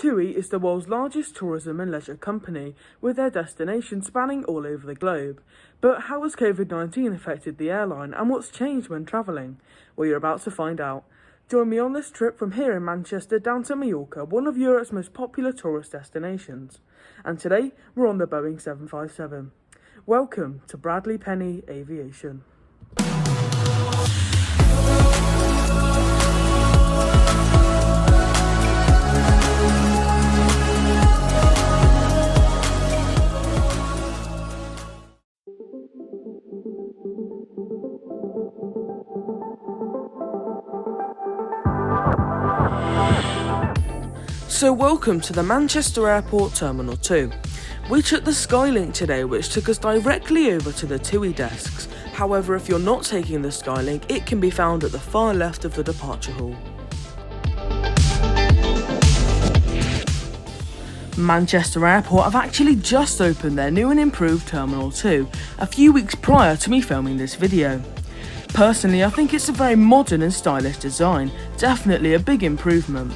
TUI is the world's largest tourism and leisure company, with their destinations spanning all over the globe. But how has COVID-19 affected the airline, and what's changed when travelling? Well, you're about to find out. Join me on this trip from here in Manchester down to Mallorca, one of Europe's most popular tourist destinations. And today, we're on the Boeing 757. Welcome to Bradley Penny Aviation. So welcome to the Manchester Airport Terminal 2. We took the Skylink today, which took us directly over to the TUI desks. However, if you're not taking the Skylink, it can be found at the far left of the departure hall. Manchester Airport have actually just opened their new and improved Terminal 2 a few weeks prior to me filming this video. Personally, I think it's a very modern and stylish design, definitely a big improvement.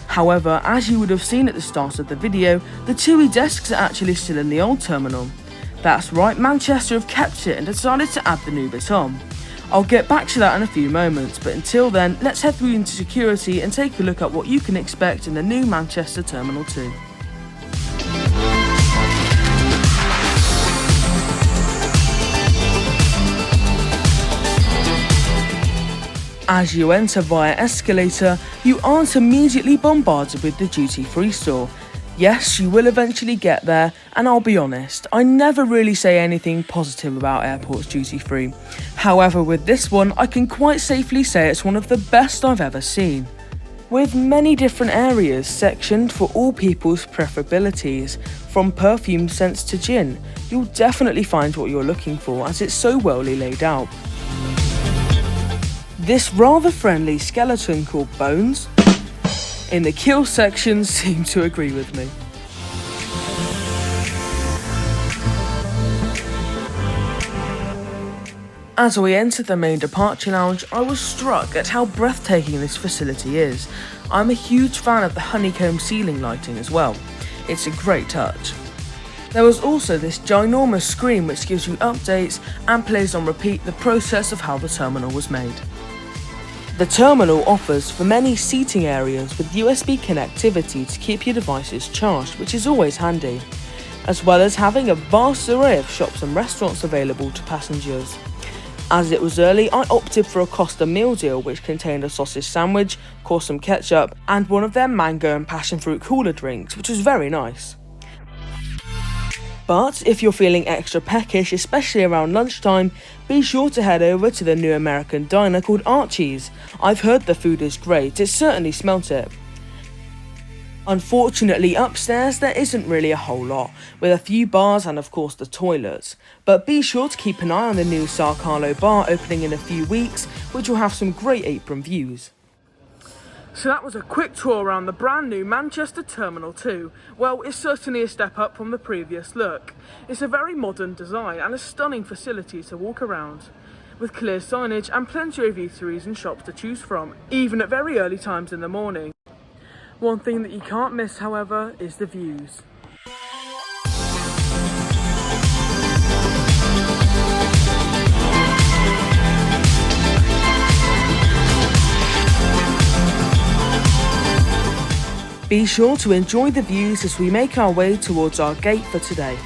However, as you would have seen at the start of the video, the TUI desks are actually still in the old terminal. That's right, Manchester have kept it and decided to add the new bit on. I'll get back to that in a few moments, but until then, let's head through into security and take a look at what you can expect in the new Manchester Terminal 2. As you enter via escalator, you aren't immediately bombarded with the duty-free store. Yes, you will eventually get there, and I'll be honest, I never really say anything positive about airports duty-free. However, with this one, I can quite safely say it's one of the best I've ever seen. With many different areas sectioned for all people's preferabilities, from perfume scents to gin, you'll definitely find what you're looking for as it's so well laid out. This rather friendly skeleton called Bones in the kill section seemed to agree with me. As we entered the main departure lounge, I was struck at how breathtaking this facility is. I'm a huge fan of the honeycomb ceiling lighting as well. It's a great touch. There was also this ginormous screen which gives you updates and plays on repeat the process of how the terminal was made. The terminal offers for many seating areas with USB connectivity to keep your devices charged, which is always handy, as well as having a vast array of shops and restaurants available to passengers. As it was early, I opted for a Costa meal deal which contained a sausage sandwich, some ketchup, and one of their mango and passion fruit cooler drinks, which was very nice. But if you're feeling extra peckish, especially around lunchtime, be sure to head over to the new American diner called Archie's. I've heard the food is great, it certainly smelt it. Unfortunately, upstairs there isn't really a whole lot, with a few bars and of course the toilets. But be sure to keep an eye on the new Sao Carlo bar opening in a few weeks, which will have some great apron views. So that was a quick tour around the brand new Manchester Terminal 2. Well, it's certainly a step up from the previous look. It's a very modern design and a stunning facility to walk around, with clear signage and plenty of eateries and shops to choose from, even at very early times in the morning. One thing that you can't miss, however, is the views. Be sure to enjoy the views as we make our way towards our gate for today.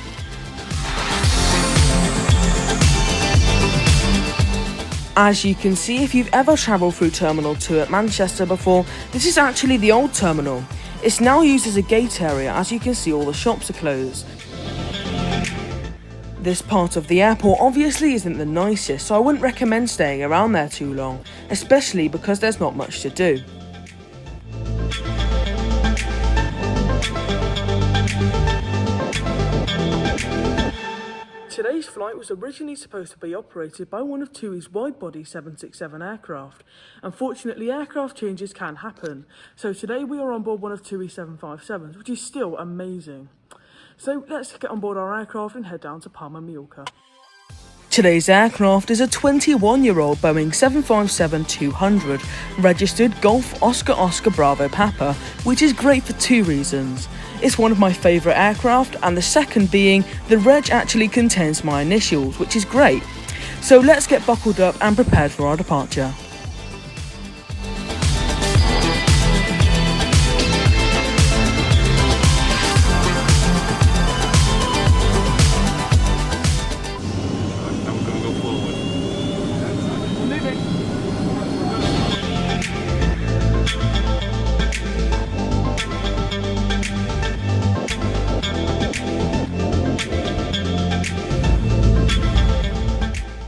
As you can see, if you've ever travelled through Terminal 2 at Manchester before, this is actually the old terminal. It's now used as a gate area, as you can see all the shops are closed. This part of the airport obviously isn't the nicest, so I wouldn't recommend staying around there too long, especially because there's not much to do. Today's flight was originally supposed to be operated by one of TUI's wide-body 767 aircraft. Unfortunately, aircraft changes can happen, so today we are on board one of TUI 757s, which is still amazing. So let's get on board our aircraft and head down to Palma de Mallorca. Today's aircraft is a 21-year-old Boeing 757-200 registered Golf Oscar Oscar Bravo Papa, which is great for two reasons. It's one of my favourite aircraft, and the second being the reg actually contains my initials, which is great. So let's get buckled up and prepared for our departure.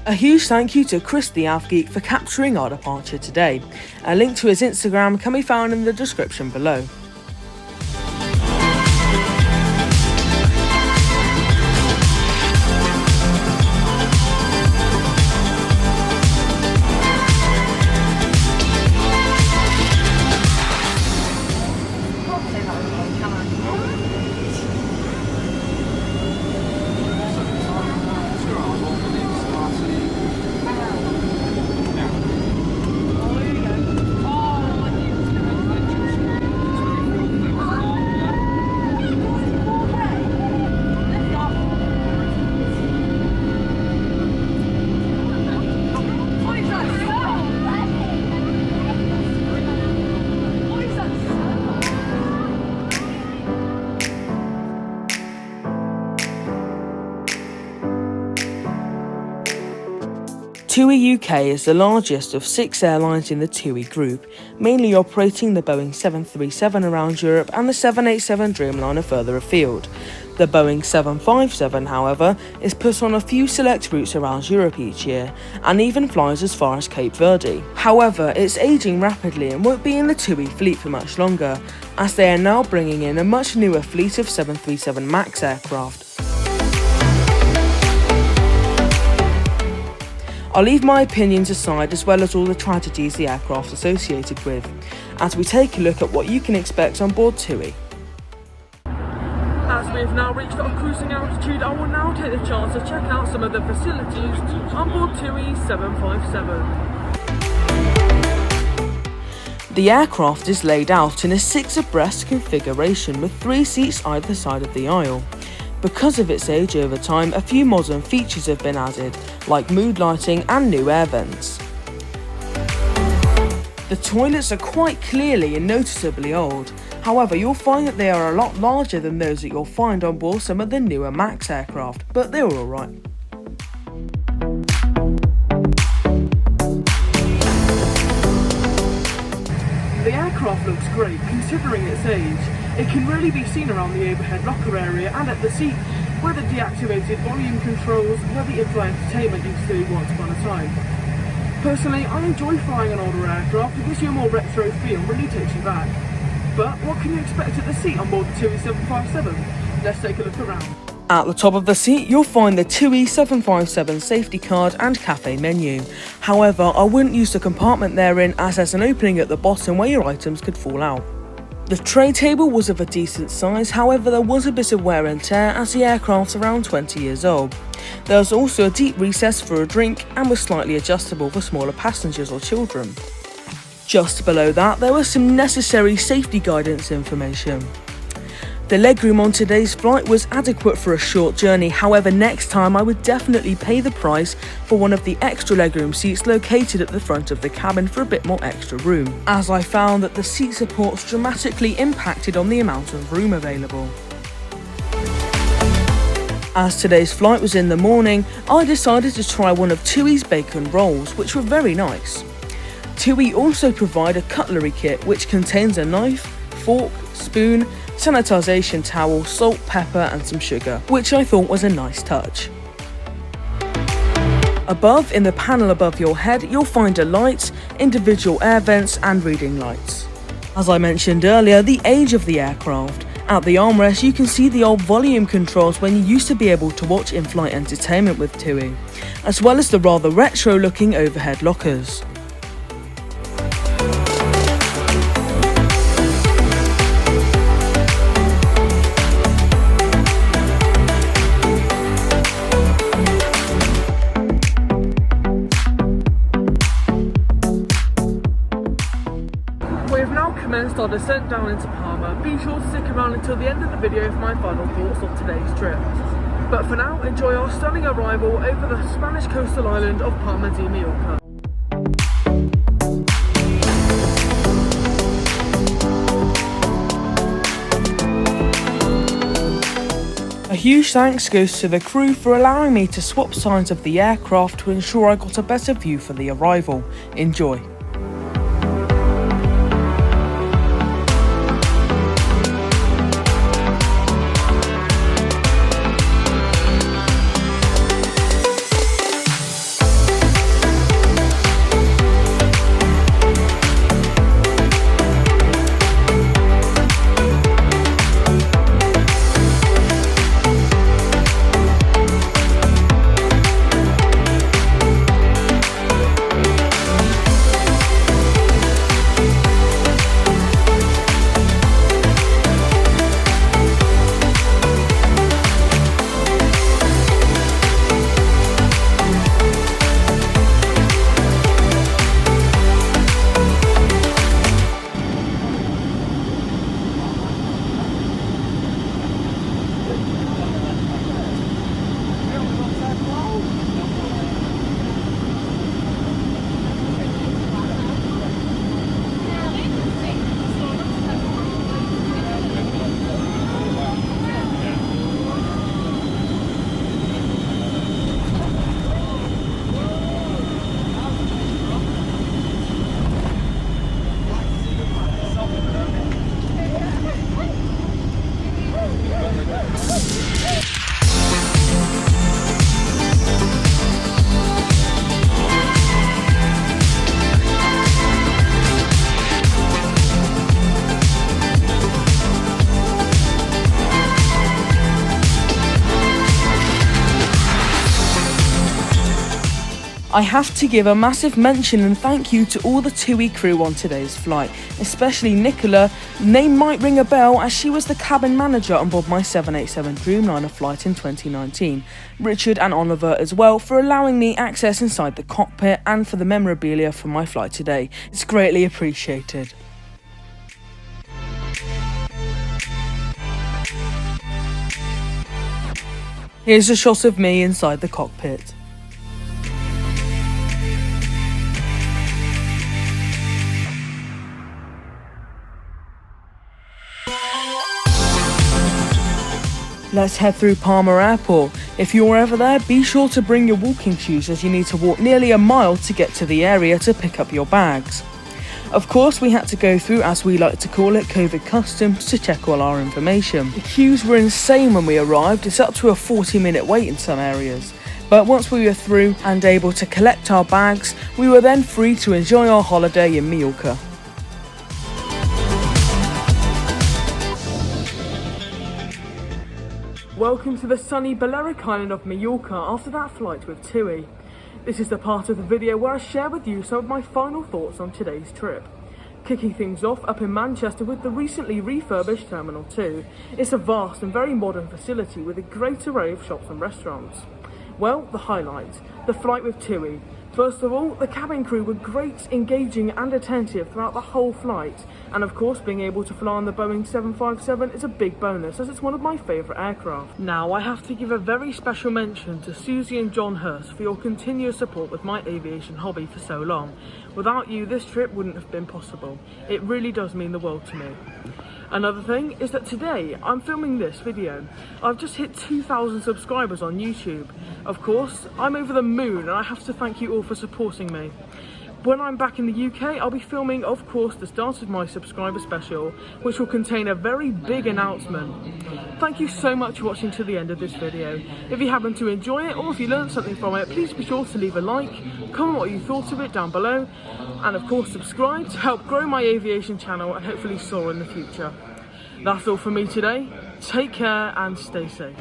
A huge thank you to Chris the AvGeek for capturing our departure today. A link to his Instagram can be found in the description below. TUI UK is the largest of 6 airlines in the TUI group, mainly operating the Boeing 737 around Europe and the 787 Dreamliner further afield. The Boeing 757, however, is put on a few select routes around Europe each year, and even flies as far as Cape Verde. However, it's ageing rapidly and won't be in the TUI fleet for much longer, as they are now bringing in a much newer fleet of 737 MAX aircraft. I'll leave my opinions aside, as well as all the tragedies the aircraft's associated with, as we take a look at what you can expect on board TUI. As we've now reached our cruising altitude, I will now take the chance to check out some of the facilities on board TUI 757. The aircraft is laid out in a 6 abreast configuration with 3 seats either side of the aisle. Because of its age over time, a few modern features have been added, like mood lighting and new air vents. The toilets are quite clearly and noticeably old, however you'll find that they are a lot larger than those that you'll find on board some of the newer MAX aircraft, but they were alright. The aircraft looks great considering its age. It can really be seen around the overhead locker area and at the seat, where the deactivated volume controls where the in-flight entertainment used to be once upon a time. Personally, I enjoy flying an older aircraft. It gives you a more retro feel and really takes you back. But what can you expect at the seat on board the TUI 757? Let's take a look around. At the top of the seat, you'll find the TUI 757 safety card and cafe menu. However, I wouldn't use the compartment therein, as there's an opening at the bottom where your items could fall out. The tray table was of a decent size, however there was a bit of wear and tear as the aircraft's around 20 years old. There was also a deep recess for a drink and was slightly adjustable for smaller passengers or children. Just below that, there was some necessary safety guidance information. The legroom on today's flight was adequate for a short journey, however next time I would definitely pay the price for one of the extra legroom seats located at the front of the cabin for a bit more extra room, as I found that the seat supports dramatically impacted on the amount of room available. As today's flight was in the morning, I decided to try one of TUI's bacon rolls, which were very nice. TUI also provide a cutlery kit which contains a knife, fork, spoon, sanitisation towel, salt, pepper and some sugar, which I thought was a nice touch. Above, in the panel above your head, you'll find a light, individual air vents and reading lights. As I mentioned earlier, the age of the aircraft. At the armrest you can see the old volume controls when you used to be able to watch in-flight entertainment with TUI, as well as the rather retro looking overhead lockers. descent down into Palma. Be sure to stick around until the end of the video for my final thoughts on today's trip. But for now, enjoy our stunning arrival over the Spanish coastal island of Palma de Mallorca. A huge thanks goes to the crew for allowing me to swap sides of the aircraft to ensure I got a better view for the arrival. Enjoy. I have to give a massive mention and thank you to all the TUI crew on today's flight, especially Nicola. Name might ring a bell as she was the cabin manager on board my 787 Dreamliner flight in 2019. Richard and Oliver as well for allowing me access inside the cockpit and for the memorabilia for my flight today. It's greatly appreciated. Here's a shot of me inside the cockpit. Let's head through Palma Airport. If you're ever there, be sure to bring your walking shoes as you need to walk nearly a mile to get to the area to pick up your bags. Of course, we had to go through, as we like to call it, COVID customs to check all our information. The queues were insane when we arrived. It's up to a 40-minute wait in some areas. But once we were through and able to collect our bags, we were then free to enjoy our holiday in Mallorca. Welcome to the sunny Balearic island of Mallorca after that flight with TUI. This is the part of the video where I share with you some of my final thoughts on today's trip. Kicking things off up in Manchester with the recently refurbished Terminal 2. It's a vast and very modern facility with a great array of shops and restaurants. Well, the highlight, the flight with TUI. First of all, the cabin crew were great, engaging and attentive throughout the whole flight. And of course, being able to fly on the Boeing 757 is a big bonus as it's one of my favourite aircraft. Now, I have to give a very special mention to Susie and John Hurst for your continuous support with my aviation hobby for so long. Without you, this trip wouldn't have been possible. It really does mean the world to me. Another thing is that today I'm filming this video. I've just hit 2,000 subscribers on YouTube. Of course, I'm over the moon and I have to thank you all for supporting me. When I'm back in the UK, I'll be filming, of course, the start of my subscriber special, which will contain a very big announcement. Thank you so much for watching to the end of this video. If you happen to enjoy it or if you learned something from it, please be sure to leave a like, comment what you thought of it down below, and of course subscribe to help grow my aviation channel and hopefully soar in the future. That's all from me today. Take care and stay safe.